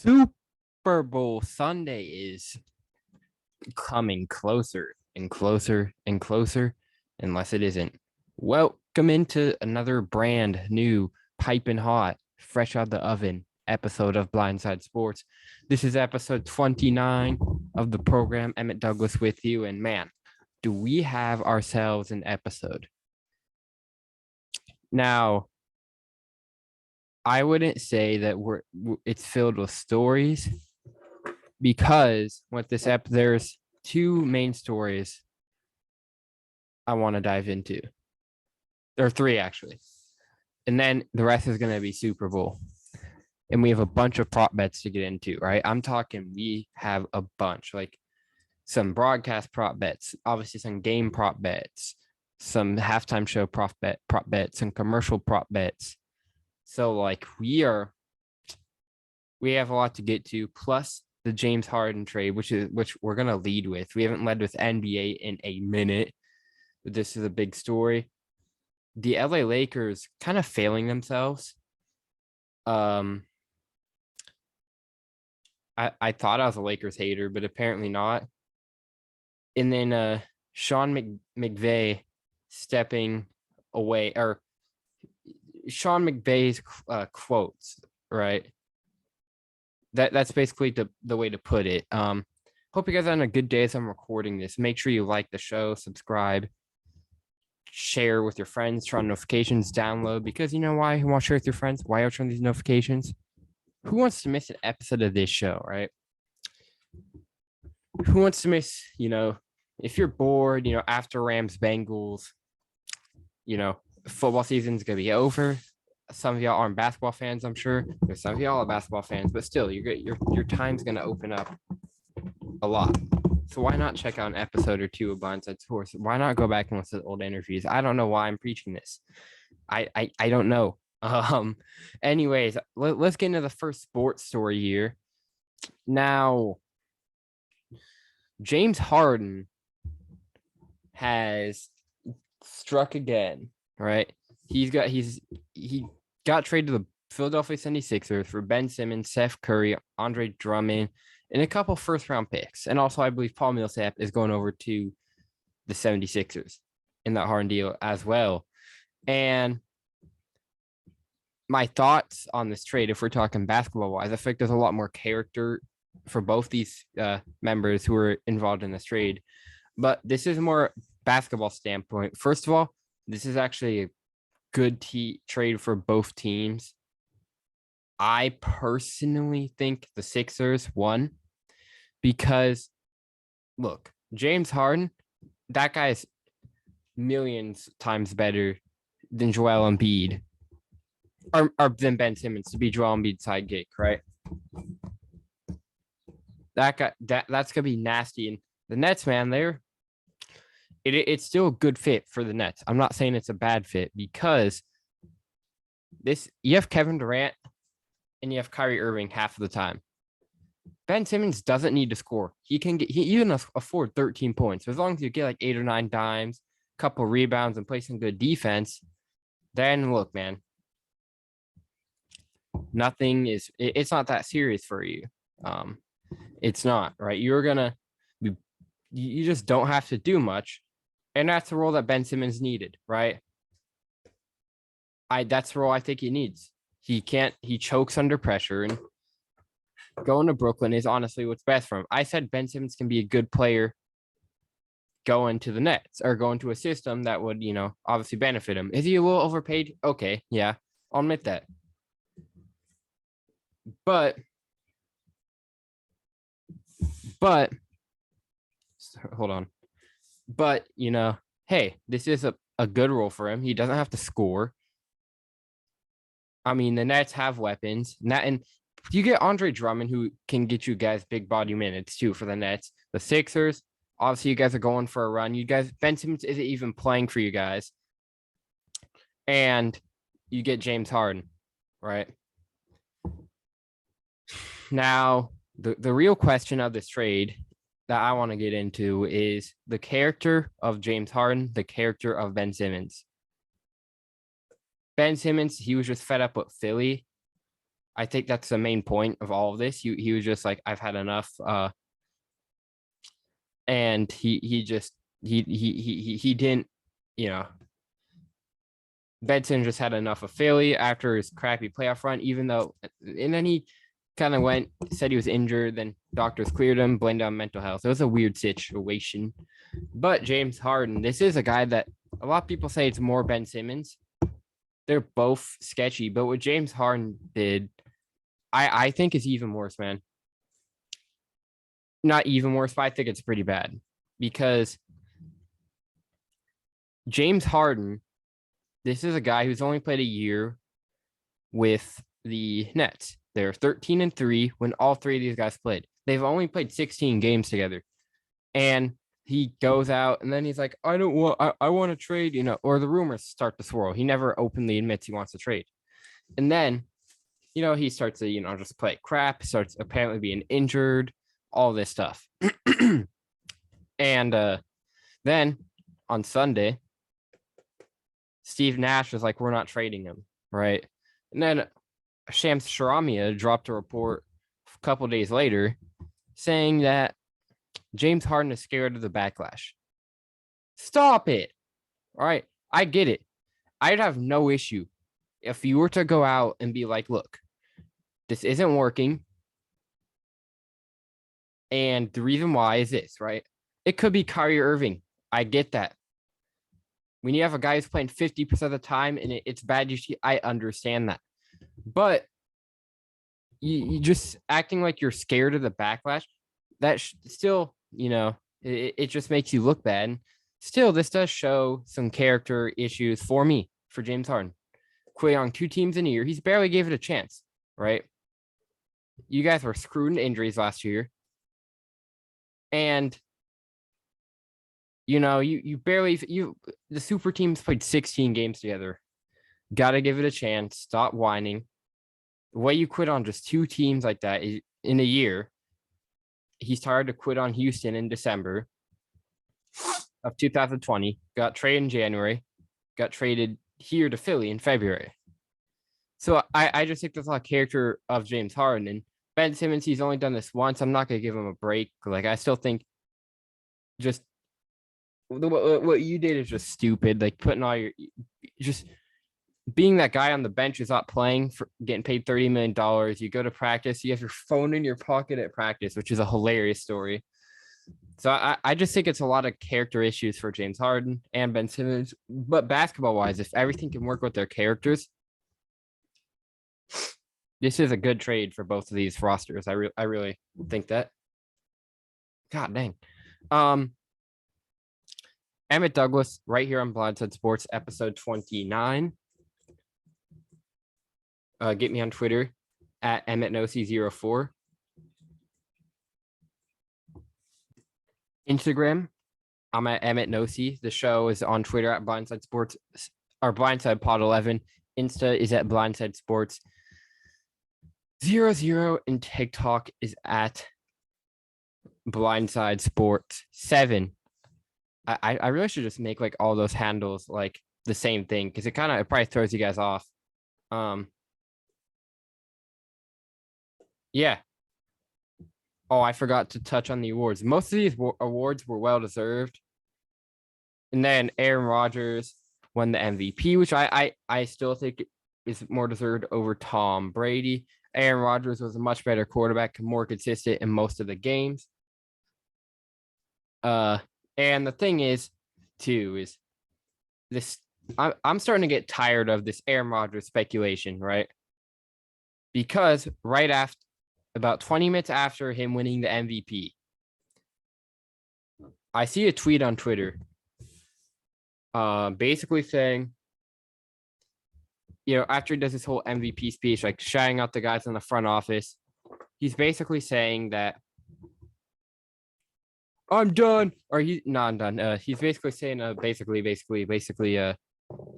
Super Bowl Sunday is coming closer and closer and closer, unless it isn't. Welcome into another brand new, piping hot, fresh out the oven episode of Blindside Sports. This is episode 29 of the program. Emmit Douglas with you, and man, do we have ourselves an episode. Now, I wouldn't say that it's filled with stories, because with this there's two main stories I want to dive into. There are three, actually. And then the rest is going to be Super Bowl. And we have a bunch of prop bets to get into, right? I'm talking, we have a bunch, like some broadcast prop bets, obviously some game prop bets, some halftime show prop bets, some commercial prop bets. So like we have a lot to get to, plus the James Harden trade, which we're gonna lead with. We haven't led with NBA in a minute, but this is a big story. The LA Lakers kind of failing themselves. I thought I was a Lakers hater, but apparently not. And then Sean McVay stepping away, or Sean McVay's quotes, right? That's basically the way to put it. Hope you guys are having a good day as I'm recording this. Make sure you like the show, subscribe, share with your friends, turn on notifications, download, because you know why you want to share with your friends? Why you turn these notifications? Who wants to miss an episode of this show, right? Who wants to miss, if you're bored, after Rams Bengals, football season's gonna be over. Some of y'all aren't basketball fans, I'm sure. There's some of y'all are basketball fans, but still, your time's gonna open up a lot. So why not check out an episode or two of Blindside Sports? Why not go back and listen to old interviews? I don't know why I'm preaching this. I don't know. Anyways, let's get into the first sports story here. Now, James Harden has struck again, right? He got traded to the Philadelphia 76ers for Ben Simmons, Seth Curry, Andre Drummond, and a couple first-round picks. And also, I believe Paul Millsap is going over to the 76ers in that Harden deal as well. And my thoughts on this trade, if we're talking basketball-wise, I think there's a lot more character for both these members who are involved in this trade. But this is more basketball standpoint. First of all, this is actually a good trade for both teams. I personally think the Sixers won because, look, James Harden, that guy is millions times better than Joel Embiid, or than Ben Simmons to be Joel Embiid's sidekick, right? That guy, that's gonna be nasty. And the Nets, man, it's still a good fit for the Nets. I'm not saying it's a bad fit, because you have Kevin Durant and you have Kyrie Irving half of the time. Ben Simmons doesn't need to score. He even afford 13 points. As long as you get like 8 or 9 dimes, a couple rebounds, and play some good defense, then look, man, it's not that serious for you. It's not, right? You just don't have to do much. And that's the role that Ben Simmons needed, right? That's the role I think he needs. He chokes under pressure, and going to Brooklyn is honestly what's best for him. I said Ben Simmons can be a good player going to the Nets, or going to a system that would, obviously benefit him. Is he a little overpaid? Okay, yeah, I'll admit that. But hold on. But, hey, this is a good role for him. He doesn't have to score. I mean, the Nets have weapons. And you get Andre Drummond, who can get you guys big body minutes too for the Nets. The Sixers, obviously, you guys are going for a run. You guys, Ben Simmons isn't even playing for you guys. And you get James Harden, right? Now, the real question of this trade that I want to get into is the character of James Harden, the character of Ben Simmons. Ben Simmons, he was just fed up with Philly. I think that's the main point of all of this. He was just like, I've had enough. And he just he didn't, you know, Benson just had enough of Philly after his crappy playoff run, even though, and then he kind of said he was injured, then doctors cleared him, blamed on mental health. It was a weird situation. But James Harden, this is a guy that a lot of people say it's more Ben Simmons. They're both sketchy, but what James Harden did, I think is even worse, man. Not even worse, but I think it's pretty bad because James Harden, this is a guy who's only played a year with the Nets. They're 13-3 when all three of these guys played. They've only played 16 games together. And he goes out and then he's like, I want to trade, or the rumors start to swirl. He never openly admits he wants to trade. And then, he starts to, just play crap, starts apparently being injured, all this stuff. And then on Sunday, Steve Nash was like, we're not trading him, right? And then Shams Charania dropped a report a couple days later saying that James Harden is scared of the backlash. Stop it. All right. I get it. I'd have no issue if you were to go out and be like, look, this isn't working. And the reason why is this, right? It could be Kyrie Irving. I get that. When you have a guy who's playing 50% of the time and it's bad, I understand that. But you just acting like you're scared of the backlash, that still, it just makes you look bad. And still, this does show some character issues for me, for James Harden. Quit on 2 teams in a year. He's barely gave it a chance, right? You guys were screwed in injuries last year. And, you barely, the super teams played 16 games together. Got to give it a chance. Stop whining. The way you quit on just 2 teams like that in a year, he started to quit on Houston in December of 2020, got traded in January, got traded here to Philly in February. So I just think there's a lot of character of James Harden. And Ben Simmons, he's only done this once. I'm not going to give him a break. Like, I still think just what you did is just stupid. Like, putting all just being that guy on the bench who's not playing, for getting paid $30 million. You go to practice, you have your phone in your pocket at practice, which is a hilarious story. So I just think it's a lot of character issues for James Harden and Ben Simmons. But basketball wise, if everything can work with their characters, this is a good trade for both of these rosters. I really think that. God dang. Emmit Douglas right here on Blindside Sports, episode 29. Get me on Twitter at EmmettNosi04. Instagram, I'm at Emmett Nosi. The show is on Twitter at Blindside Sports or Blindside Pod 11. Insta is at Blindside Sports 00, and TikTok is at Blindside Sports 7. I really should just make like all those handles like the same thing because it probably throws you guys off. Yeah. Oh, I forgot to touch on the awards. Most of these awards were well deserved. And then Aaron Rodgers won the MVP, which I still think is more deserved over Tom Brady. Aaron Rodgers was a much better quarterback, more consistent in most of the games. And the thing is, too, is this. I'm starting to get tired of this Aaron Rodgers speculation, right? Because right after, about 20 minutes after him winning the MVP, I see a tweet on Twitter, basically saying, after he does his whole MVP speech, like shouting out the guys in the front office, he's basically saying that I'm done, or he's not done. He's basically saying, basically,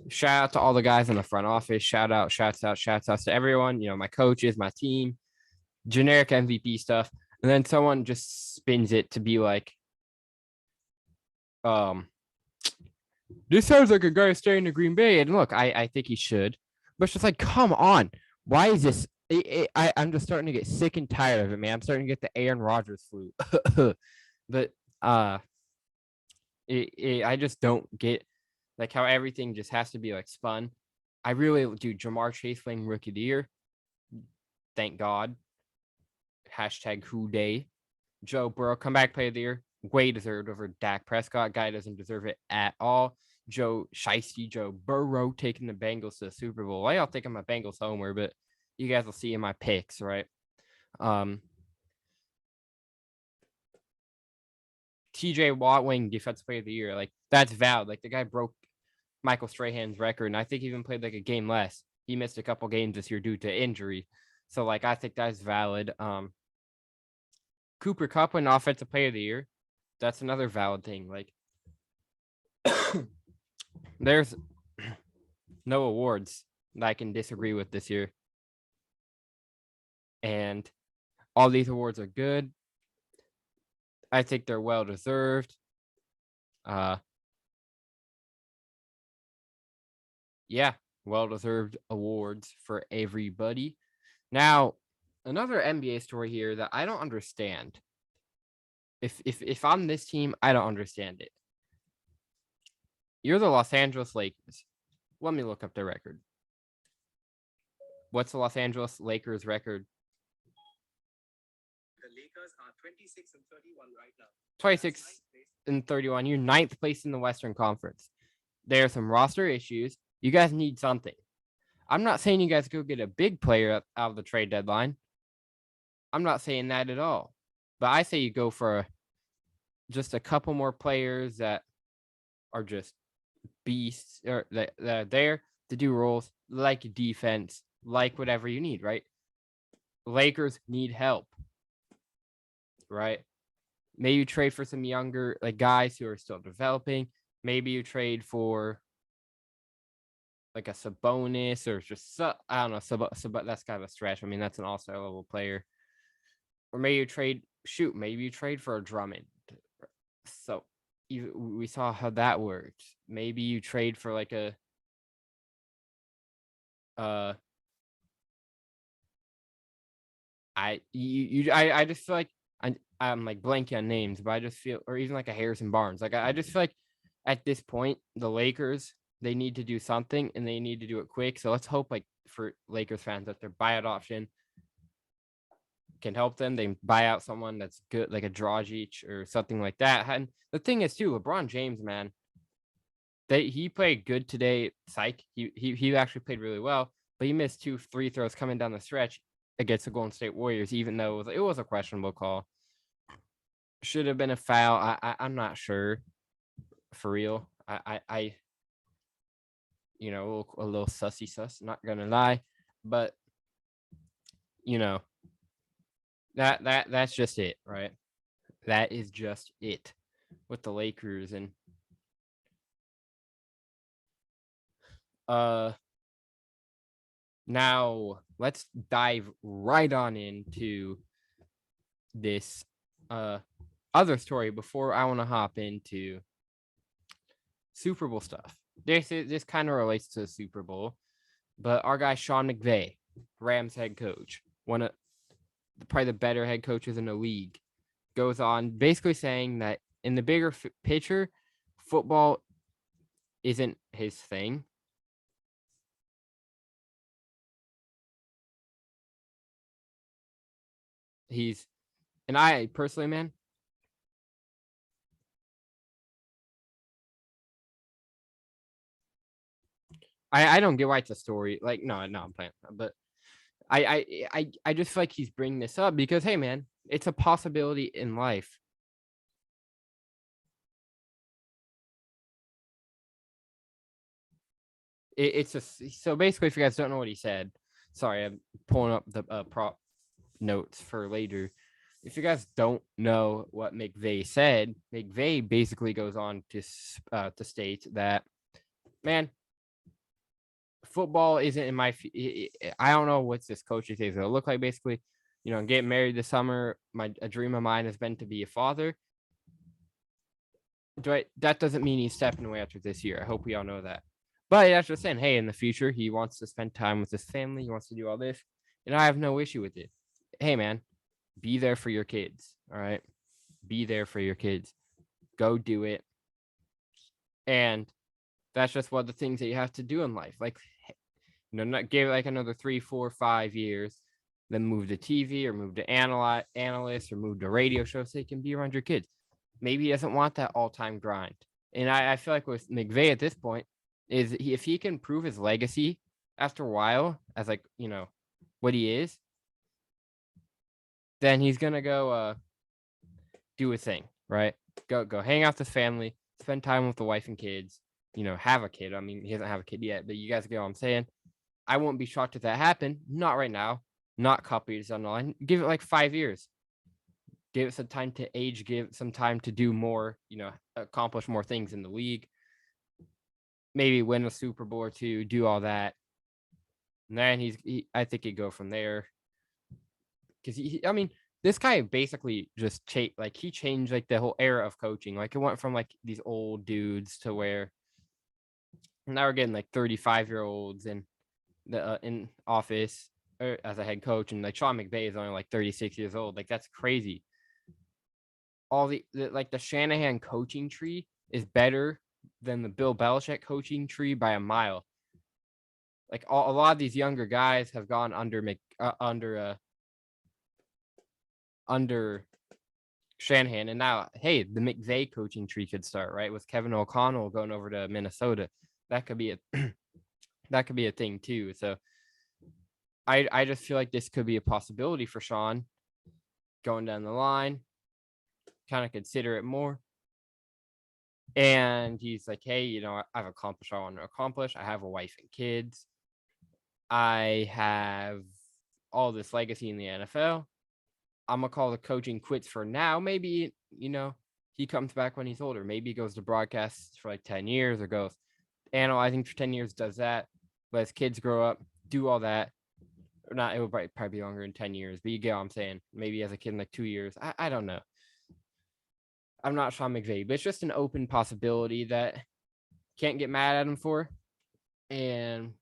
shout out to all the guys in the front office, shouts out to everyone, my coaches, my team, generic MVP stuff. And then someone just spins it to be like, this sounds like a guy staying in Green Bay. And look, I think he should, but it's just like, come on. Why is this I'm just starting to get sick and tired of it, man. I'm starting to get the Aaron Rodgers flu. But I just don't get like how everything just has to be like spun. I really do. Jamar Chase winning rookie of the year. Thank God. Hashtag who day. Joe Burrow comeback player of the year. Way deserved over Dak Prescott. Guy doesn't deserve it at all. Joe Burrow taking the Bengals to the Super Bowl. I don't think I'm a Bengals homer, but you guys will see in my picks, right? TJ Watt winning defensive player of the year. Like, that's valid. Like, the guy broke Michael Strahan's record, and I think he even played like a game less. He missed a couple games this year due to injury. So, like, I think that's valid. Cooper Kupp winning offensive player of the year. That's another valid thing. Like, there's no awards that I can disagree with this year. And all these awards are good. I think they're well deserved. Yeah, well deserved awards for everybody. Now, another NBA story here that I don't understand. If I'm this team, I don't understand it. You're the Los Angeles Lakers. Let me look up their record. What's the Los Angeles Lakers record? The Lakers are 26-31 right now. 26-31. You're ninth place in the Western Conference. There are some roster issues. You guys need something. I'm not saying you guys go get a big player out of the trade deadline. I'm not saying that at all. But I say you go for just a couple more players that are just beasts or that are there to do roles like defense, like whatever you need, right? Lakers need help, right? Maybe you trade for some younger like guys who are still developing. Maybe you trade for like a Sabonis or just I don't know. That's kind of a stretch. I mean, that's an all-star level player. Or maybe you trade. Maybe you trade for a Drummond. So we saw how that worked. Maybe you trade for like a I just feel like I'm like blanking on names, but I just feel, or even like a Harrison Barnes. Like I just feel like at this point the Lakers, they need to do something and they need to do it quick. So let's hope like for Lakers fans that their buyout option can help them. They buy out someone that's good, like a Dragic or something like that. And the thing is too, LeBron James, man, he played good today. Psych. He actually played really well, but he missed 2 free throws coming down the stretch against the Golden State Warriors, even though it was a questionable call. Should have been a foul. I'm not sure. For real. I you know, a little sussy sus, not gonna lie. But you know, that's just it, right? That is just it with the Lakers. And now let's dive right on into this other story before I want to hop into Super Bowl stuff. This kind of relates to the Super Bowl, but our guy Sean McVay, Rams head coach, one of probably the better head coaches in the league, goes on basically saying that in the bigger picture, football isn't his thing. And I personally, man, I don't get why it's a story. Like, no, I'm playing, but I just feel like he's bringing this up because, hey, man, it's a possibility in life. So basically, if you guys don't know what he said, sorry, I'm pulling up the prop notes for later. If you guys don't know what McVay said, McVay basically goes on to state that, man, football isn't in my. I don't know what's this coaching thing gonna look like. Basically, you know, getting married this summer. A dream of mine has been to be a father. That doesn't mean he's stepping away after this year. I hope we all know that. But that's just saying, hey, in the future, he wants to spend time with his family. He wants to do all this. And I have no issue with it. Hey, man, be there for your kids. All right. Be there for your kids. Go do it. And that's just one of the things that you have to do in life. Like, not give it like another 3, 4, 5 years, then move to TV or move to analyst or move to radio show so you can be around your kids. Maybe he doesn't want that all-time grind. And I feel like with McVay at this point, if he can prove his legacy after a while as like, what he is, then he's gonna go do a thing, right? Go hang out with his family, spend time with the wife and kids, have a kid. I mean, he doesn't have a kid yet, but you guys get what I'm saying. I won't be shocked if that happened. Not right now. Not couple years down the line. Give it like 5 years. Give it some time to age. Give it some time to do more, accomplish more things in the league. Maybe win a Super Bowl or two, do all that. And then I think he'd go from there. Because this guy basically just changed like the whole era of coaching. Like it went from like these old dudes to where now we're getting like 35-year-olds and the in office or as a head coach, and like Sean McVay is only like 36 years old. Like that's crazy. All the Shanahan coaching tree is better than the Bill Belichick coaching tree by a mile. Like a lot of these younger guys have gone under Shanahan, and now hey, the McVay coaching tree could start right with Kevin O'Connell going over to Minnesota. That could be a thing too. So I just feel like this could be a possibility for Sean going down the line, kind of consider it more. And he's like, hey, I've accomplished what I want to accomplish. I have a wife and kids. I have all this legacy in the NFL. I'm going to call the coaching quits for now. Maybe, he comes back when he's older. Maybe he goes to broadcast for like 10 years or goes analyzing for 10 years, does that. Let his kids grow up, do all that. Or not, it would probably be longer than 10 years, but you get what I'm saying. Maybe as a kid in like 2 years. I don't know. I'm not Sean McVay, but it's just an open possibility that can't get mad at him for. And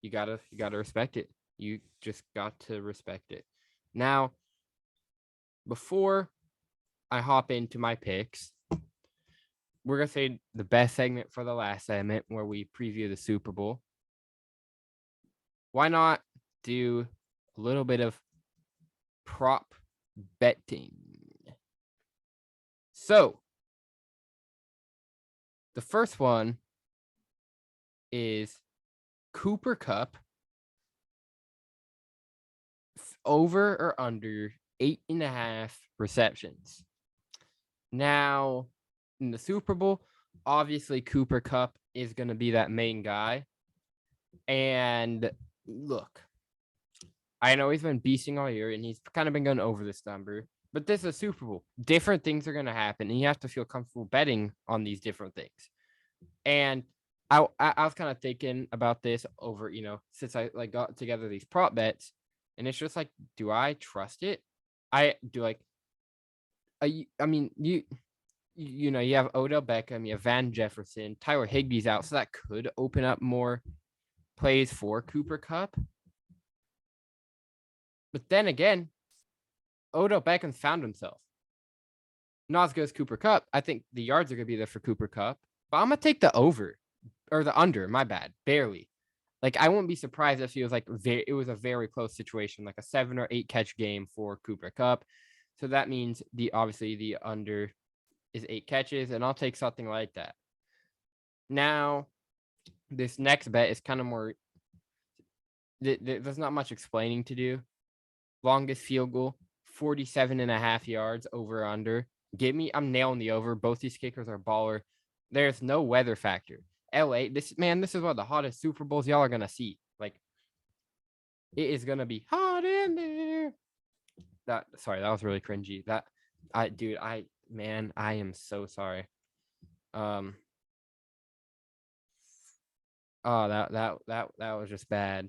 you gotta respect it. You just got to respect it. Now, before I hop into my picks, we're gonna say the best segment for the last segment where we preview the Super Bowl. Why not do a little bit of prop betting? So, the first one is Cooper Kupp over or under 8.5 receptions. Now, in the Super Bowl, obviously Cooper Kupp is going to be that main guy. And look, I know he's been beasting all year and he's kind of been going over this number, but this is a Super Bowl. Different things are going to happen and you have to feel comfortable betting on these different things. And I was kind of thinking about this over, since I got together these prop bets, and it's just like, do I trust it? I do you have Odell Beckham, you have Van Jefferson, Tyler Higbee's out, so that could open up more plays for Cooper Kupp. But then again, Odell Beckham found himself. Not as good as Cooper Kupp. I think the yards are going to be there for Cooper Kupp, but I'm going to take the over or the under. My bad. Barely. Like, I wouldn't be surprised if it was it was a very close situation, like a 7 or 8 catch game for Cooper Kupp. So that means obviously the under is 8 catches, and I'll take something like that. Now, this next bet is kind of more. There's not much explaining to do. Longest field goal, 47.5 yards over or under. I'm nailing the over. Both these kickers are baller. There's no weather factor. LA, this is one of the hottest Super Bowls y'all are gonna see. Like, it is gonna be hot in there. That was really cringy. I am so sorry. Oh, that was just bad.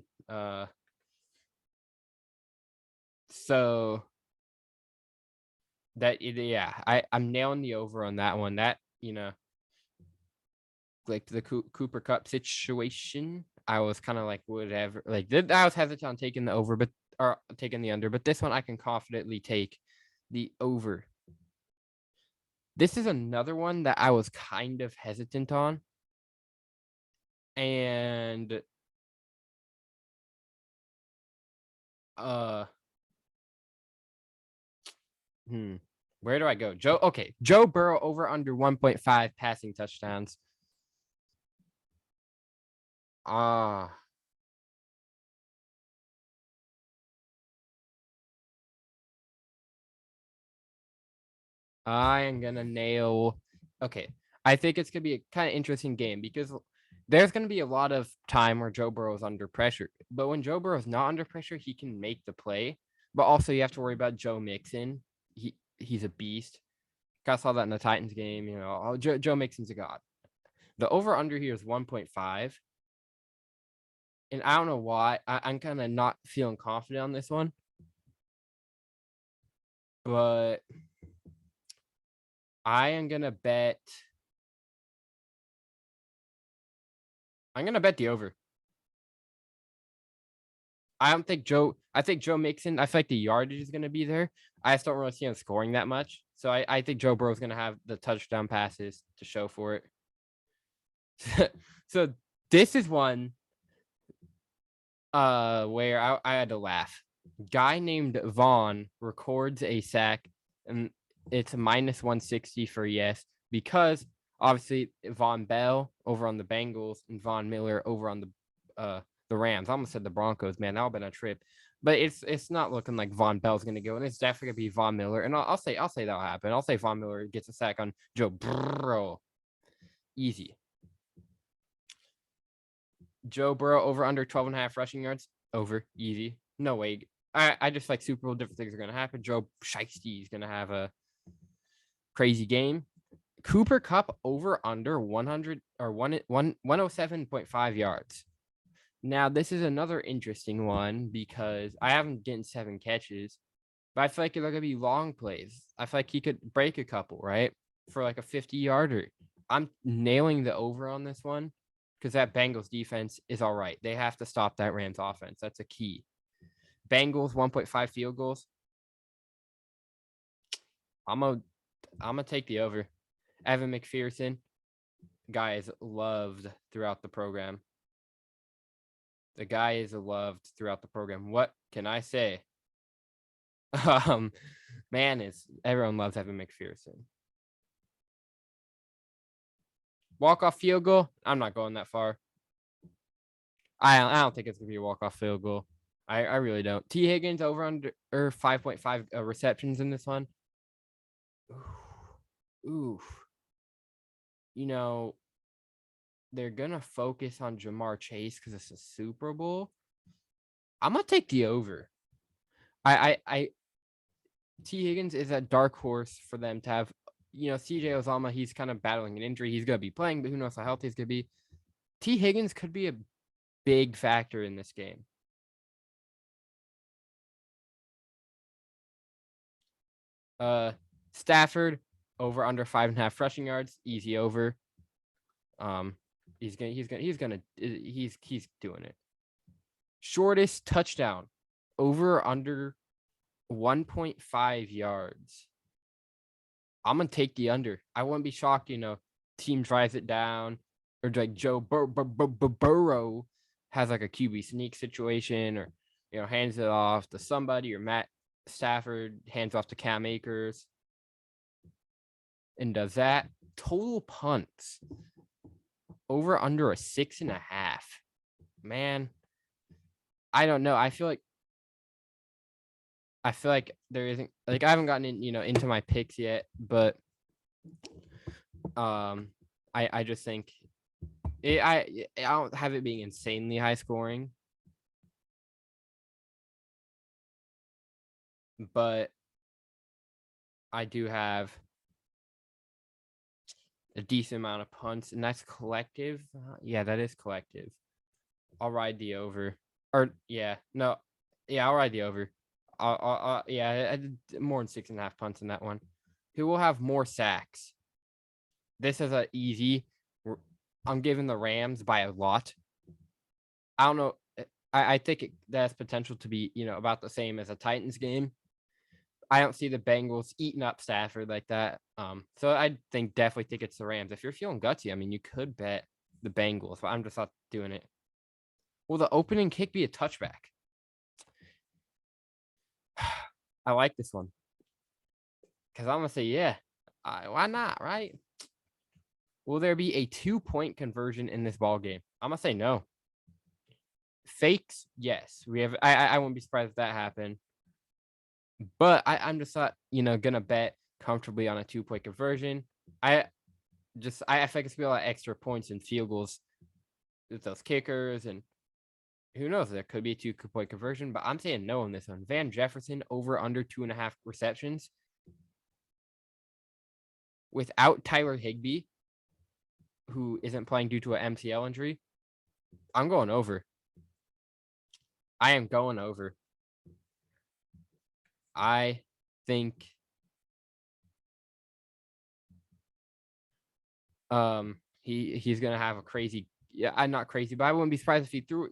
So that, yeah, I'm nailing the over on that one. That, like the Cooper Cup situation, I was kind of like whatever. Like I was hesitant on taking the over, or taking the under. But this one, I can confidently take the over. This is another one that I was kind of hesitant on, and where do I go? Joe Burrow over under 1.5 passing touchdowns. I am gonna nail. Okay, I think it's gonna be a kind of interesting game because there's gonna be a lot of time where Joe Burrow is under pressure. But when Joe Burrow is not under pressure, he can make the play. But also, you have to worry about Joe Mixon. He's a beast. I saw that in the Titans game. You know, Joe Mixon's a god. The over under here is 1.5. And I don't know why. I'm kind of not feeling confident on this one. But I am going to bet. I'm going to bet the over. I think Joe Mixon, I feel like the yardage is going to be there. I just don't really see him scoring that much. So I think Joe Burrow is going to have the touchdown passes to show for it. So this is one where I had to laugh. Guy named Vaughn records a sack, and it's minus 160 for yes, because obviously Von Bell over on the Bengals and Von Miller over on the Rams. I almost said the Broncos, man. That would have been a trip. But it's not looking like Von Bell's gonna go, and it's definitely gonna be Von Miller. And I'll say that'll happen. I'll say Von Miller gets a sack on Joe Burrow. Easy. Joe Burrow over under 12.5 rushing yards. Over. Easy. No way. I just like Super Bowl. Different things are going to happen. Joe Shiesty is going to have a crazy game. Cooper Cup over under 100 or 107.5 yards. Now, this is another interesting one because I haven't getting 7 catches, but I feel like they're going to be long plays. I feel like he could break a couple, right? For like a 50-yarder. I'm nailing the over on this one because that Bengals defense is all right. They have to stop that Rams offense. That's a key. Bengals 1.5 field goals. I'm gonna take the over. Evan McPherson, guy is loved throughout the program. The guy is loved throughout the program. What can I say? Man, everyone loves Evan McPherson. Walk-off field goal. I'm not going that far. I don't think it's gonna be a walk-off field goal. I really don't. T. Higgins over under 5.5 receptions in this one. Ooh. You know, they're gonna focus on Jamar Chase because it's a Super Bowl. I'm gonna take the over. T. Higgins is a dark horse for them to have. You know, CJ Uzomah, he's kind of battling an injury. He's gonna be playing, but who knows how healthy he's gonna be. T. Higgins could be a big factor in this game. Stafford over under 5.5 rushing yards, easy over. He's doing it. Shortest touchdown over under 1.5 yards. I'm gonna take the under. I wouldn't be shocked, team drives it down, or like Joe Burrow has like a QB sneak situation, or hands it off to somebody, or Matt Stafford hands off to Cam Akers and does that. Total punts over under a 6.5. Man, I don't know. I feel like there isn't, like, I haven't gotten into my picks yet, but I just think I don't have it being insanely high scoring, but I do have a decent amount of punts, and that's collective. Yeah, that is collective. I'll ride the over. Or I'll ride the over. I did more than 6.5 punts in that one. Who will have more sacks? This is an easy I'm giving the Rams by a lot. I don't know. I think that has potential to be, about the same as a Titans game. I don't see the Bengals eating up Stafford like that. So I definitely think it's the Rams. If you're feeling gutsy, I mean, you could bet the Bengals, but I'm just not doing it. Will the opening kick be a touchback? I like this one. Because I'm going to say, yeah. Why not, right? Will there be a 2-point conversion in this ball game? I'm going to say no. Fakes, yes. I wouldn't be surprised if that happened. But I'm just not, gonna bet comfortably on a 2-point conversion. I feel like it's gonna be a lot of extra points and field goals with those kickers, and who knows, there could be a 2-point conversion, but I'm saying no on this one. Van Jefferson over under 2.5 receptions. Without Tyler Higbee, who isn't playing due to an MCL injury, I'm going over. I am going over. I think he's gonna have a crazy, I'm not crazy, but I wouldn't be surprised if he threw,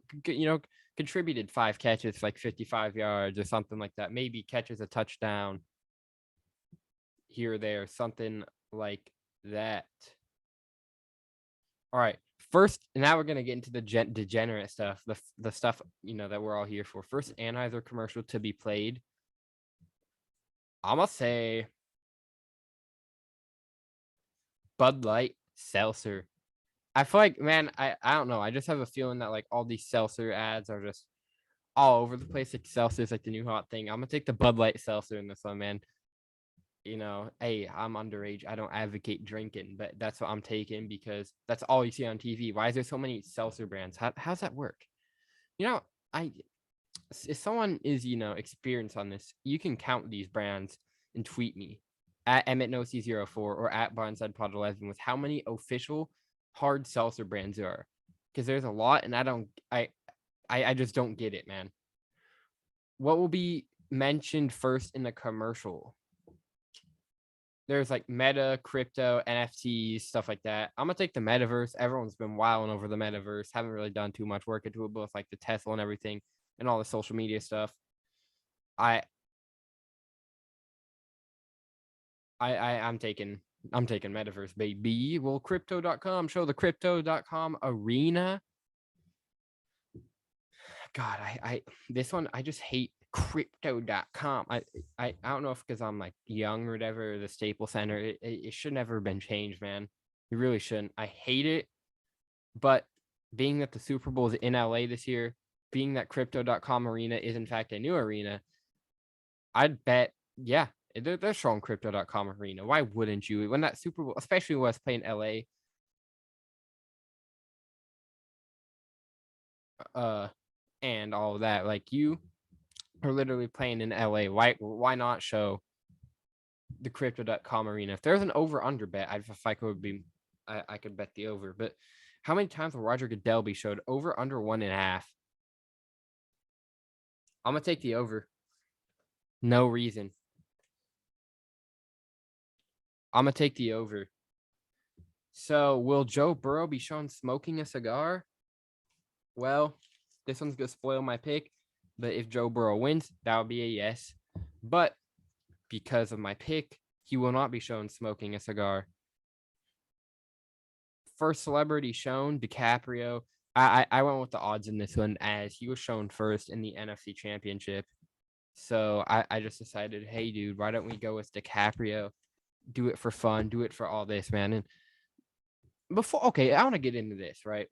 contributed 5 catches, like 55 yards or something like that. Maybe catches a touchdown here or there, something like that. All right. First, now we're gonna get into the degenerate stuff, the stuff that we're all here for. First Anheuser commercial to be played. I'm gonna say Bud Light Seltzer. I feel like, man, I don't know. I just have a feeling that like all these seltzer ads are just all over the place. Like seltzer is like the new hot thing. I'm gonna take the Bud Light seltzer in this one, man. Hey, I'm underage. I don't advocate drinking, but that's what I'm taking because that's all you see on TV. Why is there so many seltzer brands? How's that work? If someone is experienced on this, you can count these brands and tweet me at Emmit No C04 or at Blindside Pod 11 with how many official hard seltzer brands there are, because there's a lot, and I just don't get it, man. What will be mentioned first in the commercial? There's like meta, crypto, NFTs, stuff like that. I'm gonna take the metaverse. Everyone's been wilding over the metaverse. Haven't really done too much work into it, both like the Tesla and everything, and all the social media stuff. I'm taking metaverse, baby. Will crypto.com show the crypto.com arena? God, this one, I just hate crypto.com. I don't know if because I'm like young or whatever, the Staples Center, it should never have been changed, man. You really shouldn't. I hate it. But being that the Super Bowl is in LA this year, being that crypto.com arena is in fact a new arena, I'd bet, yeah, they're showing crypto.com arena. Why wouldn't you? When that Super Bowl, especially when it's playing LA, and all of that, like you are literally playing in LA. Why not show the crypto.com arena? If there's an over under bet, I could bet the over. But how many times will Roger Goodell be showed? Over under 1.5. I'm gonna take the over. No reason. I'm gonna take the over. So will Joe Burrow be shown smoking a cigar? Well, this one's gonna spoil my pick, but if Joe Burrow wins, that would be a yes. But because of my pick, he will not be shown smoking a cigar. First celebrity shown, DiCaprio. I went with the odds in this one as he was shown first in the NFC Championship. So I just decided, hey, dude, why don't we go with DiCaprio? Do it for fun. Do it for all this, man. And I want to get into this, right?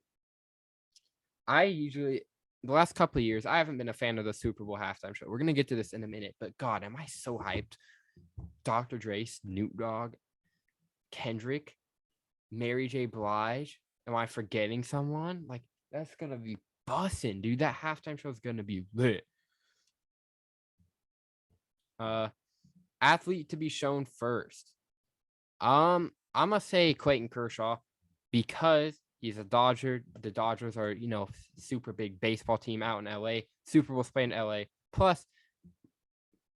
The last couple of years, I haven't been a fan of the Super Bowl halftime show. We're going to get to this in a minute, but God, am I so hyped. Dr. Dre, Snoop Dogg, Kendrick, Mary J. Blige. Am I forgetting someone? Like, that's going to be bussin', dude. That halftime show is going to be lit. Athlete to be shown first. I'm going to say Clayton Kershaw because he's a Dodger. The Dodgers are, super big baseball team out in LA. Super Bowl's playing in LA. Plus,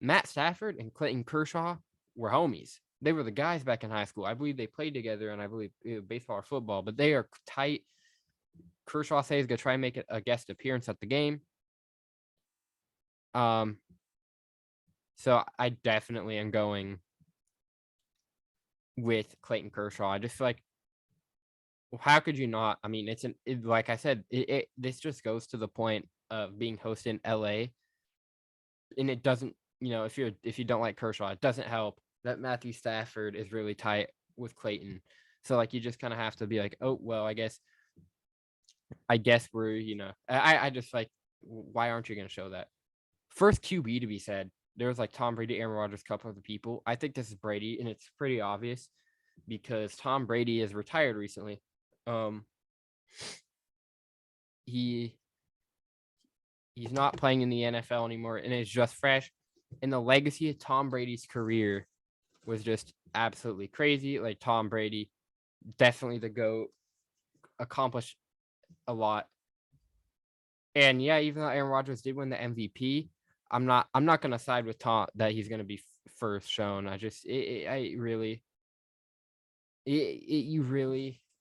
Matt Stafford and Clayton Kershaw were homies. They were the guys back in high school. I believe they played together, and I believe baseball or football, but they are tight. Kershaw says he's going to try and make a guest appearance at the game. So I definitely am going with Clayton Kershaw. I just feel like, how could you not? I mean, like I said, this just goes to the point of being hosted in LA, and it doesn't, if you don't like Kershaw, it doesn't help that Matthew Stafford is really tight with Clayton. So like you just kind of have to be like, oh well, I guess we're, I just like, why aren't you going to show that? First QB to be said. There was like Tom Brady, Aaron Rodgers, a couple other people. I think this is Brady, and it's pretty obvious because Tom Brady is retired recently. He's not playing in the NFL anymore, and it's just fresh. And the legacy of Tom Brady's career was just absolutely crazy. Like Tom Brady, definitely the GOAT, accomplished a lot. And yeah, even though Aaron Rodgers did win the MVP, I'm not gonna side with Tom that he's gonna be first shown. I just you really,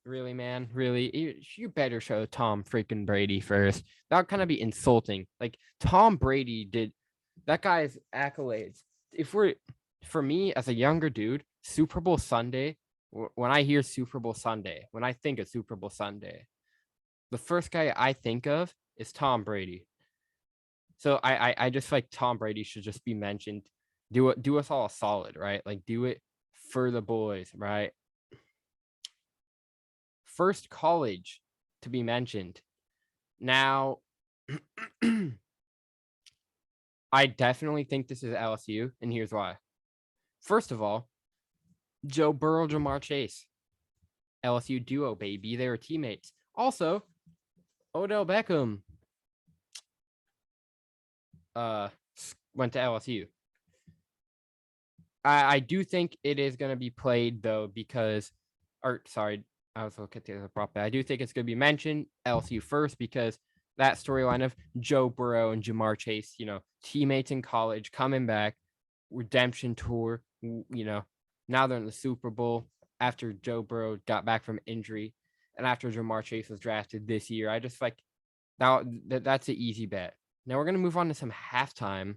man, really, you better show Tom freaking Brady first. That would kind of be insulting. Like Tom Brady did that guy's accolades. For me as a younger dude, Super Bowl Sunday, when I hear Super Bowl Sunday, when I think of Super Bowl Sunday, the first guy I think of is Tom Brady. So I just like Tom Brady should just be mentioned. Do us all a solid, right? Like do it for the boys, right? First college to be mentioned. Now, I definitely think this is LSU, and here's why. First of all, Joe Burrow, Jamar Chase, LSU duo, baby. They were teammates. Also, Odell Beckham went to LSU. I do think it is going to be played, though, because, I was looking at the prop. I do think it's going to be mentioned LSU first because that storyline of Joe Burrow and Jamar Chase, teammates in college coming back, redemption tour, now they're in the Super Bowl after Joe Burrow got back from injury and after Jamar Chase was drafted this year. I just like that's an easy bet. Now we're going to move on to some halftime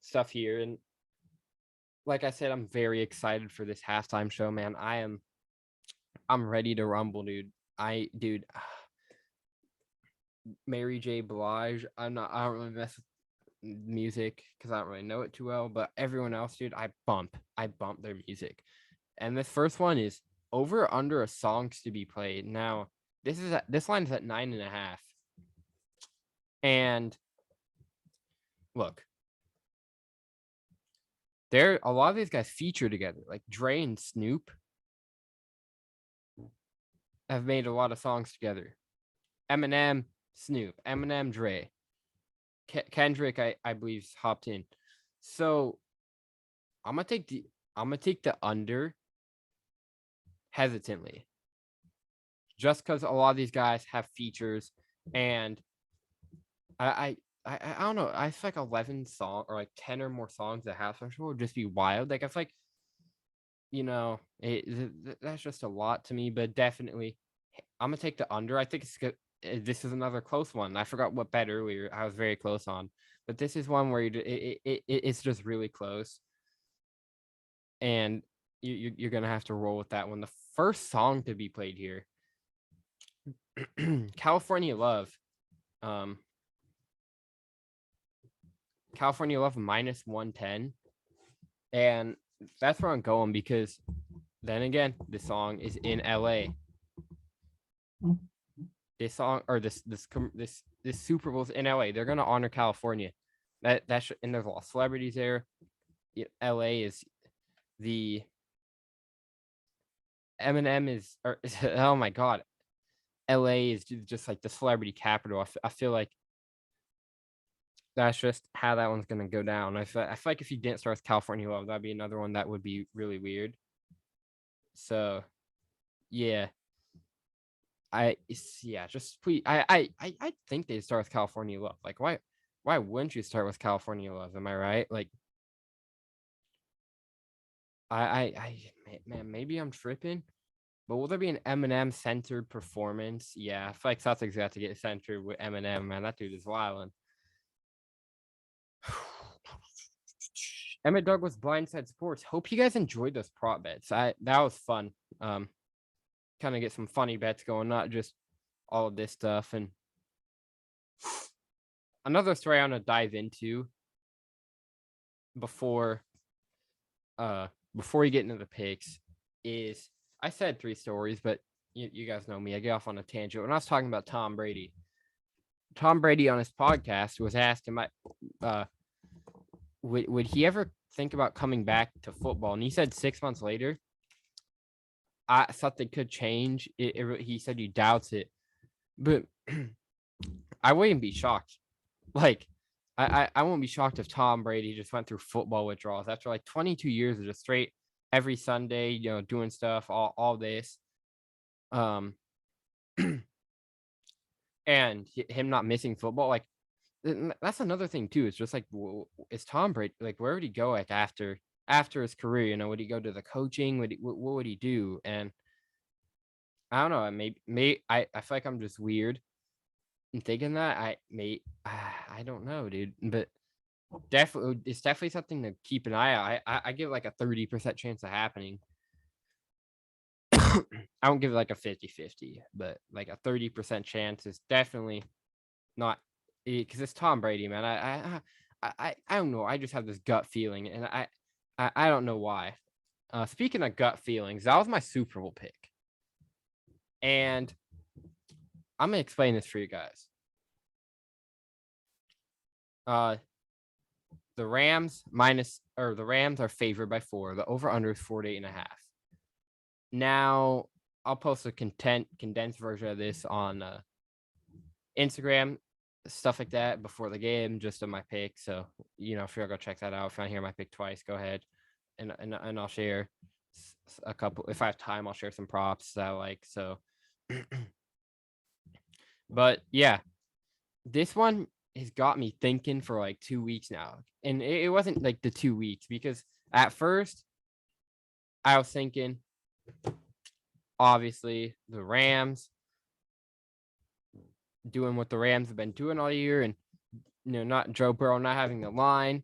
stuff here. And like I said, I'm very excited for this halftime show, man. I'm ready to rumble, dude. Mary J. Blige. I don't really mess with music because I don't really know it too well, but everyone else, dude, I bump their music. And this first one is over or under a songs to be played. Now, this line is at 9.5. And look, a lot of these guys feature together, like Dre and Snoop have made a lot of songs together. Eminem, Snoop, Eminem, Dre, Kendrick, I believe hopped in. So I'm gonna take the under hesitantly, just because a lot of these guys have features, and I don't know. I feel like 11 songs or like 10 or more songs that have special would just be wild. Like I feel like, that's just a lot to me. But definitely, I'm gonna take the under. I think it's good. This is another close one. I forgot what bet earlier I was very close on, but this is one where it's just really close, and you're gonna have to roll with that one. The first song to be played here, California Love. California Love minus 110. And that's where I'm going because then again, this song is in LA. This song or this Super Bowl's in LA. They're gonna honor California. And there's a lot of celebrities there. LA is the Eminem is oh my god. LA is just like the celebrity capital. I feel like that's just how that one's gonna go down. I feel like if you didn't start with California Love, that'd be another one that would be really weird. So, yeah, just please. I think they start with California Love. Like, why wouldn't you start with California Love? Am I right? Like, Man, maybe I'm tripping. But will there be an Eminem centered performance? Yeah, I feel like Celtics got to get centered with Eminem, man. That dude is wilding. Emmit Douglas, Blindside Sports. Hope you guys enjoyed those prop bets. That was fun. Kind of get some funny bets going, not just all of this stuff. And another story I want to dive into before we get into the picks is I said 3 stories, but you guys know me. I get off on a tangent. When I was talking about Tom Brady on his podcast was asked, would he ever think about coming back to football? And he said 6 months later, something could change. He said he doubts it, but I wouldn't be shocked. Like, I won't be shocked if Tom Brady just went through football withdrawals after like 22 years of just straight every Sunday, doing stuff, all this. And him not missing football, like that's another thing too. It's just like, is Tom Brady, like, where would he go like after his career? Would he go to the coaching? What would he do? And I don't know. I feel like I'm just weird in thinking that. I don't know, dude. But definitely, it's definitely something to keep an eye out. I give like a 30% chance of happening. I won't give it like a 50-50, but like a 30% chance is definitely not, because it's Tom Brady, man. I don't know. I just have this gut feeling, and I don't know why. Speaking of gut feelings, that was my Super Bowl pick, and I'm gonna explain this for you guys. The Rams are favored by 4. The over under is 48.5. Now I'll post a condensed version of this on Instagram, stuff like that before the game, just on my pick. So if you'll go check that out. If you want to hear my pick twice, go ahead, and I'll share a couple. If I have time, I'll share some props that I like. So, but yeah, this one has got me thinking for like 2 weeks now, and it wasn't like the 2 weeks, because at first I was thinking, obviously, the Rams doing what the Rams have been doing all year, and not Joe Burrow not having the line.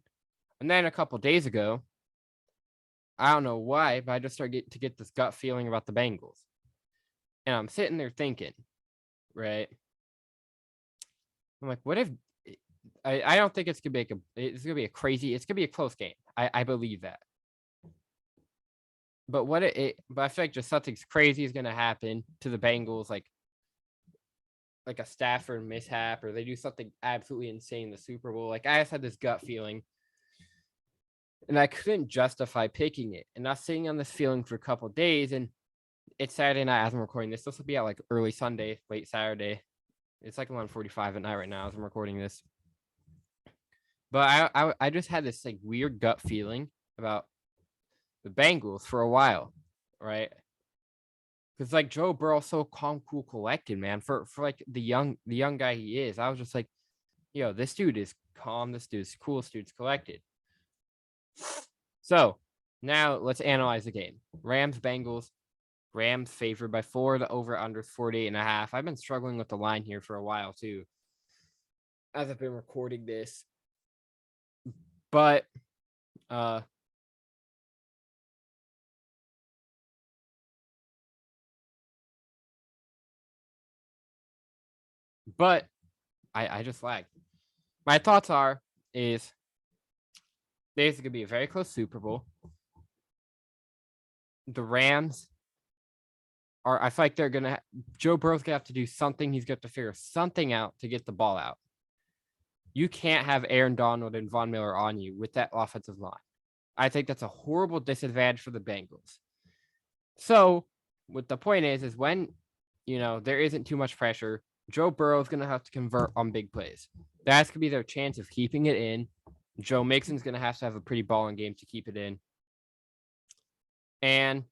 And then a couple days ago, I don't know why, but I just started to get this gut feeling about the Bengals. And I'm sitting there thinking, right? I'm like, what if I don't think it's gonna be a crazy, it's gonna be a close game. I believe that. But but I feel like just something's crazy is gonna happen to the Bengals, like a Stafford mishap, or they do something absolutely insane in the Super Bowl. Like, I just had this gut feeling, and I couldn't justify picking it. And I was sitting on this feeling for a couple of days, and it's Saturday night as I'm recording this. This will be out like early Sunday, late Saturday. It's like 11:45 at night right now as I'm recording this. But I just had this like weird gut feeling about the Bengals for a while, right? Because like Joe Burrow's so calm, cool, collected, man. For like the young guy he is, I was just like, this dude is calm. This dude's cool. This dude's collected. So now let's analyze the game. Rams-Bengals. Rams favored by 4. The over under 48.5. I've been struggling with the line here for a while too, as I've been recording this. But I just lagged. My thoughts is this is gonna be a very close Super Bowl. The Rams I feel like they're gonna Joe Burrow's gonna have to do something. He's gonna have to figure something out to get the ball out. You can't have Aaron Donald and Von Miller on you with that offensive line. I think that's a horrible disadvantage for the Bengals. So what the point is when there isn't too much pressure, Joe Burrow is gonna have to convert on big plays. That's gonna be their chance of keeping it in. Joe Mixon's gonna have to have a pretty balling game to keep it in. And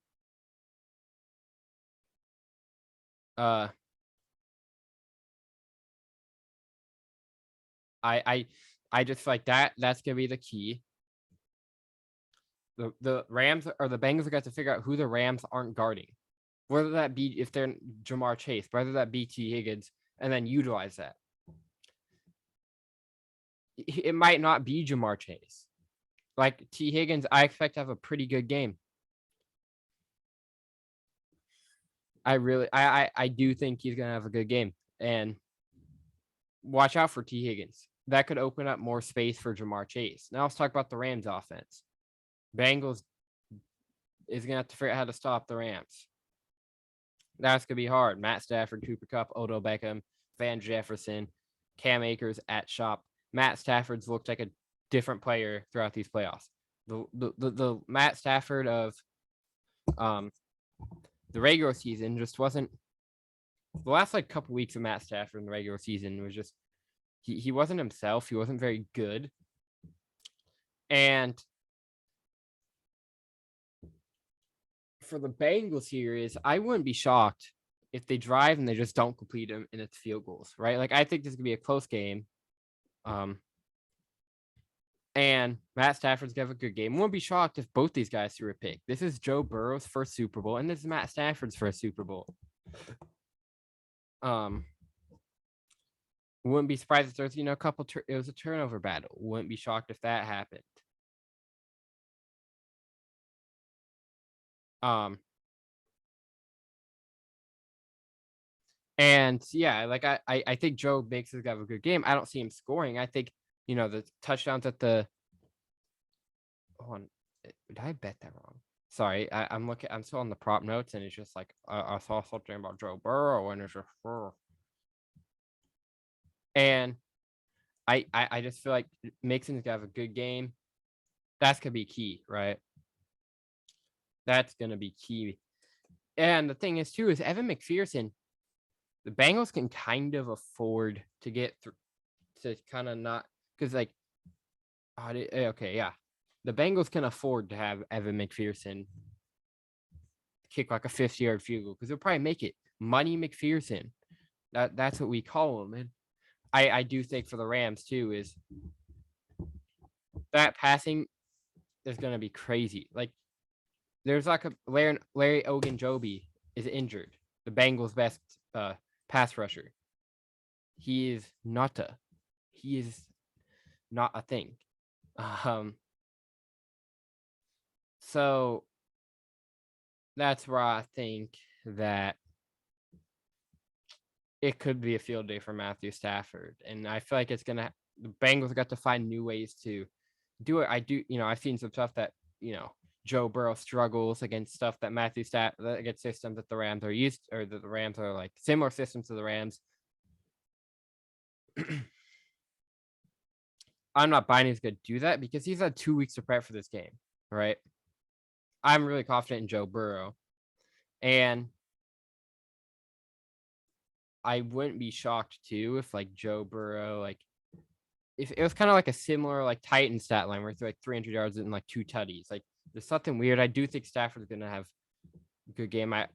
I just feel like that's gonna be the key. the Rams or the Bengals have got to figure out who the Rams aren't guarding, whether that be if they're Jamar Chase, whether that be T. Higgins, and then utilize that. It might not be Jamar Chase. Like T. Higgins, I expect to have a pretty good game. I do think he's gonna have a good game, and watch out for T. Higgins. That could open up more space for Jamar Chase. Now let's talk about the Rams offense. Bengals is gonna have to figure out how to stop the Rams. That's gonna be hard. Matt Stafford, Cooper Kupp, Odell Beckham, Van Jefferson, Cam Akers at shop. Matt Stafford's looked like a different player throughout these playoffs. The Matt Stafford of the regular season just wasn't. The last like couple weeks of Matt Stafford in the regular season was just he wasn't himself. He wasn't very good. And for the Bengals here is I wouldn't be shocked if they drive and they just don't complete them and it's field goals, right? Like I think this is gonna be a close game. And Matt Stafford's gonna have a good game. Wouldn't be shocked if both these guys threw a pick. This is Joe Burrow's first Super Bowl, and this is Matt Stafford's first Super Bowl. Wouldn't be surprised if there's a couple. It was a turnover battle. Wouldn't be shocked if that happened. And yeah, like I think Joe makes us have a good game. I don't see him scoring. I think the touchdowns at the. Hold on, did I bet that wrong? Sorry, I'm looking. I'm still on the prop notes, and it's just like I saw something about Joe Burrow, and it's just. And I just feel like Mixon's gonna have a good game. That's gonna be key, right? That's gonna be key. And the thing is, too, is Evan McPherson. The Bengals can kind of afford to get through to kind of not because like, okay, yeah, the Bengals can afford to have Evan McPherson kick like a 50-yard field goal because they'll probably make it. Money McPherson, that's what we call him. And I do think for the Rams too is that passing is gonna be crazy. Like there's like a Larry Ogunjobi is injured. The Bengals' best pass rusher. He is not a thing. So that's where I think that it could be a field day for Matthew Stafford. And I feel like the Bengals got to find new ways to do it. I've seen some stuff that, Joe Burrow struggles against stuff that Matthew Stafford against systems that the Rams are used or that the Rams are like similar systems to the Rams. I'm not buying he's going to do that because he's had 2 weeks to prep for this game, right? I'm really confident in Joe Burrow. And I wouldn't be shocked too if like Joe Burrow, like if it was kind of like a similar like Titan stat line where it's like 300 yards and like 2 tutties. Like there's something weird. I do think Stafford's going to have a good game. I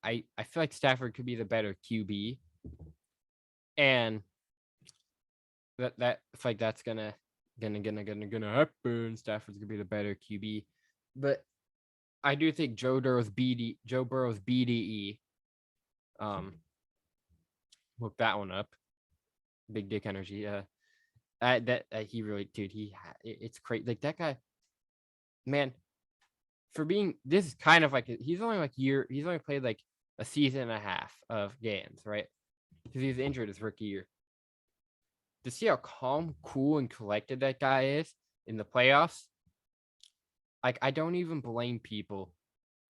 feel like Stafford could be the better QB. And that it's like that's gonna happen. Stafford's gonna be the better QB, but I do think Joe Burrow's BDE. Look that one up. Big dick energy. He really, dude. It's crazy. Like that guy, man. For being this is kind of like he's only played like a season and a half of games, right? Because he's injured his rookie year. To see how calm, cool, and collected that guy is in the playoffs, like I don't even blame people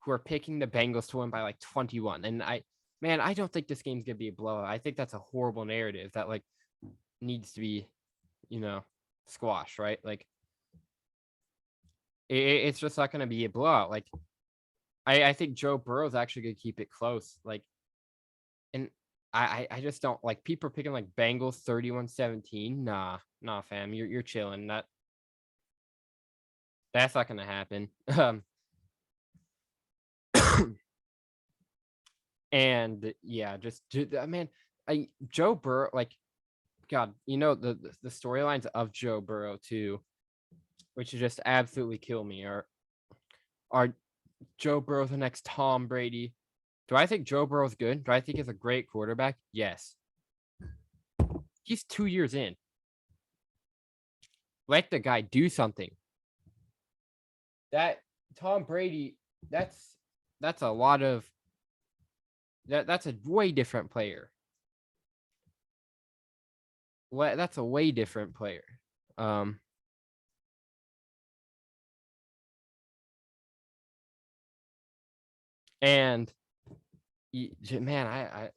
who are picking the Bengals to win by like 21. And I don't think this game's gonna be a blowout. I think that's a horrible narrative that like needs to be, squashed, right? Like it's just not gonna be a blowout. Like I think Joe Burrow's actually gonna keep it close. Like, and I just don't like people are picking like Bengals 31-17. Nah, fam. You're chilling. That's not gonna happen. And yeah, Joe Burrow, like God, the storylines of Joe Burrow too, which just absolutely kill me are Are Joe Burrow the next Tom Brady? Do I think Joe Burrow's good? Do I think he's a great quarterback? Yes. He's 2 years in. Let the guy do something. That Tom Brady, that's a lot of that's a way different player. That's a way different player. And man,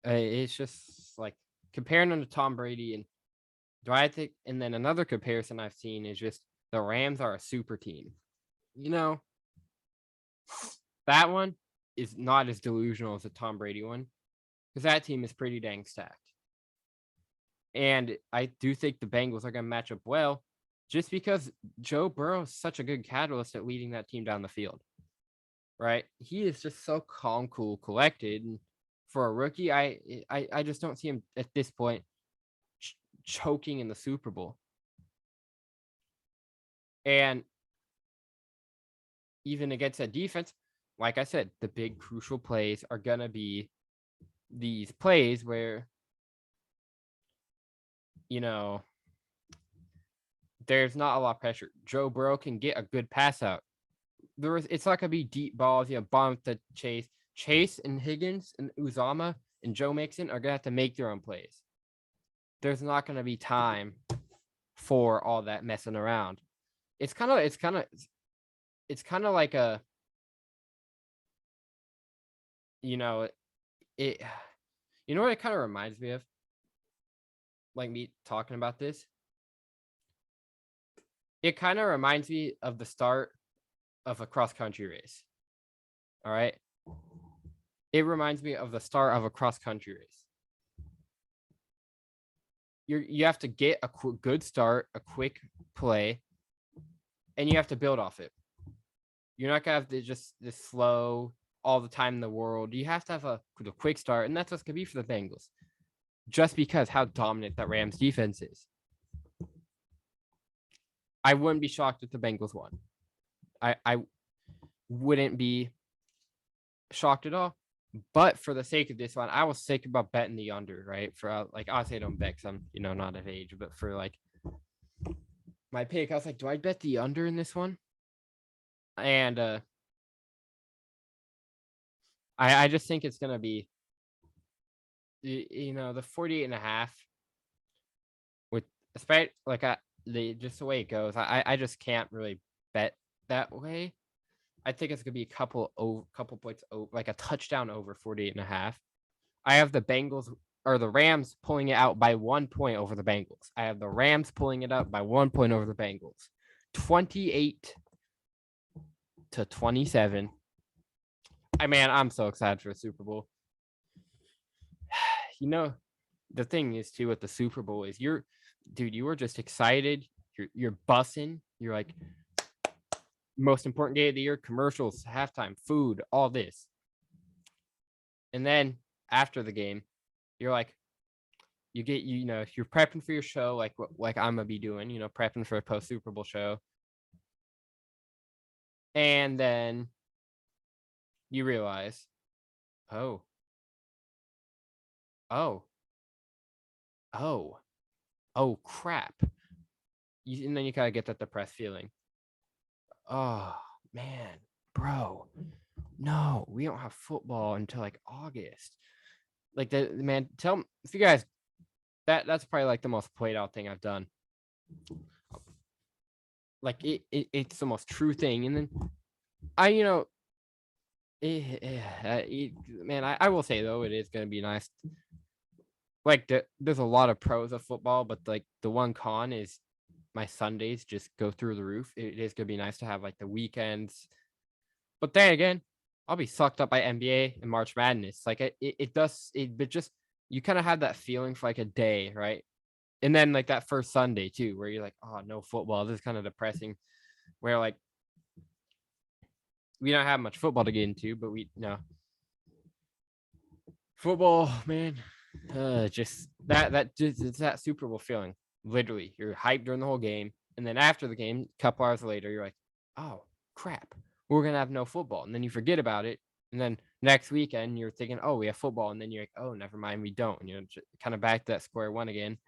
it's just like comparing him to Tom Brady, and do I think? And then another comparison I've seen is just the Rams are a super team. You know, that one is not as delusional as the Tom Brady one because that team is pretty dang stacked. And I do think the Bengals are going to match up well just because Joe Burrow is such a good catalyst at leading that team down the field. Right? He is just so calm, cool, collected. And for a rookie, I just don't see him at this point choking in the Super Bowl. And even against that defense, like I said, the big crucial plays are going to be these plays where, there's not a lot of pressure. Joe Burrow can get a good pass out. It's not going to be deep balls, bomb to Chase. Chase and Higgins and Uzama and Joe Mixon are going to have to make their own plays. There's not going to be time for all that messing around. It's kind of like a, what it kind of reminds me of? Like me talking about this. It kind of reminds me of the start of a cross-country race. All right. It reminds me of the start of a cross-country race. You have to get a good start, a quick play, and you have to build off it. You're not gonna have to just this slow all the time in the world. You have to have a quick start, and that's what's gonna be for the Bengals. Just because how dominant that Rams defense is. I wouldn't be shocked if the Bengals won. I wouldn't be shocked at all. But for the sake of this one, I was thinking about betting the under, right? For obviously I don't bet because I'm not of age, but for my pick, I was like, do I bet the under in this one? And I just think it's gonna be the 48.5 with just the way it goes. I just can't really bet that way. I think it's gonna be a couple points over, like a touchdown over 48.5. I have the Bengals or the Rams pulling it out by 1 point over the Bengals. I have the Rams pulling it up by 1 point over the Bengals. 28-27. I'm so excited for the Super Bowl. The thing is too with the Super Bowl is you were just excited. You're bussing. You're like, most important day of the year, commercials, halftime, food, all this. And then after the game, you're like, you get, you're prepping for your show, like I'm gonna be doing, prepping for a post Super Bowl show. And then you realize, oh crap. And then you kind of get that depressed feeling. Oh man, bro, no, we don't have football until like August. Like tell me if you guys, that's probably like the most played out thing I've done. Like it's the most true thing. And then I will say though, it is going to be nice. Like there's a lot of pros of football, but like the one con is my Sundays just go through the roof. It is going to be nice to have like the weekends. But then again, I'll be sucked up by NBA and March Madness. Like but just you kind of have that feeling for like a day, right? And then like that first Sunday too, where you're like, oh, no football. This is kind of depressing. Where like we don't have much football to get into, but football, man. Just it's that Super Bowl feeling. Literally, you're hyped during the whole game. And then after the game, a couple hours later, you're like, oh, crap, we're going to have no football. And then you forget about it. And then next weekend, you're thinking, oh, we have football. And then you're like, oh, never mind, we don't. And you're kind of back to that square one again.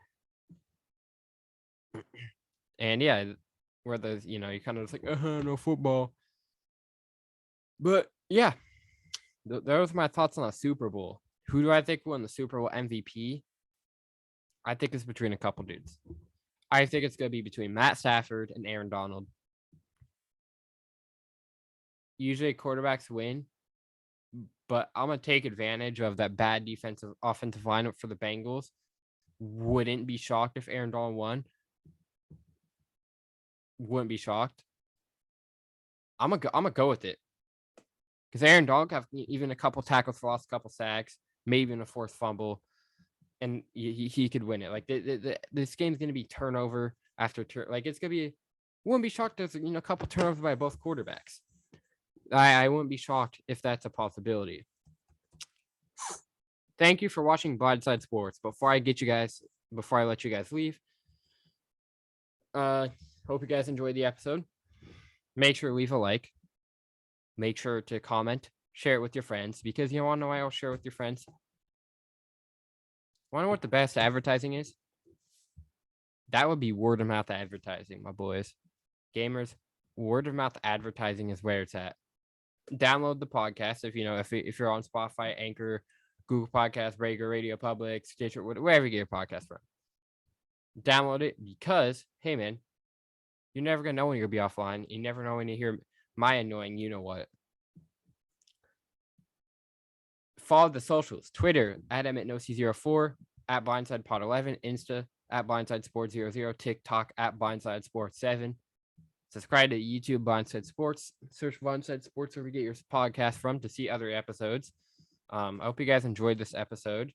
And yeah, where there's, you kind of just like, no football. But yeah, those are my thoughts on the Super Bowl. Who do I think won the Super Bowl MVP? I think it's between a couple dudes. I think it's going to be between Matt Stafford and Aaron Donald. Usually quarterbacks win, but I'm going to take advantage of that bad offensive lineup for the Bengals. Wouldn't be shocked if Aaron Donald won. Wouldn't be shocked. I'm gonna go with it. Because Aaron Donald have even a couple tackles for loss, a couple sacks, maybe even a fourth fumble, and he could win it. Like this game's gonna be turnover after turn. Like it's gonna be. Wouldn't be shocked there's a couple turnovers by both quarterbacks. I wouldn't be shocked if that's a possibility. Thank you for watching Blindside Sports. Before I let you guys leave, hope you guys enjoyed the episode. Make sure to leave a like. Make sure to comment, share it with your friends, because you want to know why I'll share it with your friends. Want to know what the best advertising is? That would be word of mouth advertising, my boys. Gamers, word of mouth advertising is where it's at. Download the podcast if you're on Spotify, Anchor, Google Podcasts, Breaker, Radio Public, Stitcher, wherever you get your podcast from. Download it because, hey man, you're never gonna know when you're gonna be offline. You never know when you hear my annoying, you know what. Follow the socials. Twitter at EmmitNoC04, at BlindsidePod11, Insta at BlindsideSports00, TikTok at BlindsideSports7. Subscribe to YouTube Blindside Sports. Search Blindside Sports wherever you get your podcast from to see other episodes. I hope you guys enjoyed this episode.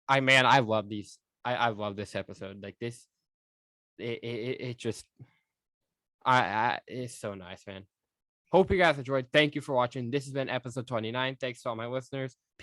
I love these. I love this episode. Like this, it just, it's so nice, man. Hope you guys enjoyed. Thank you for watching. This has been episode 29. Thanks to all my listeners. Peace.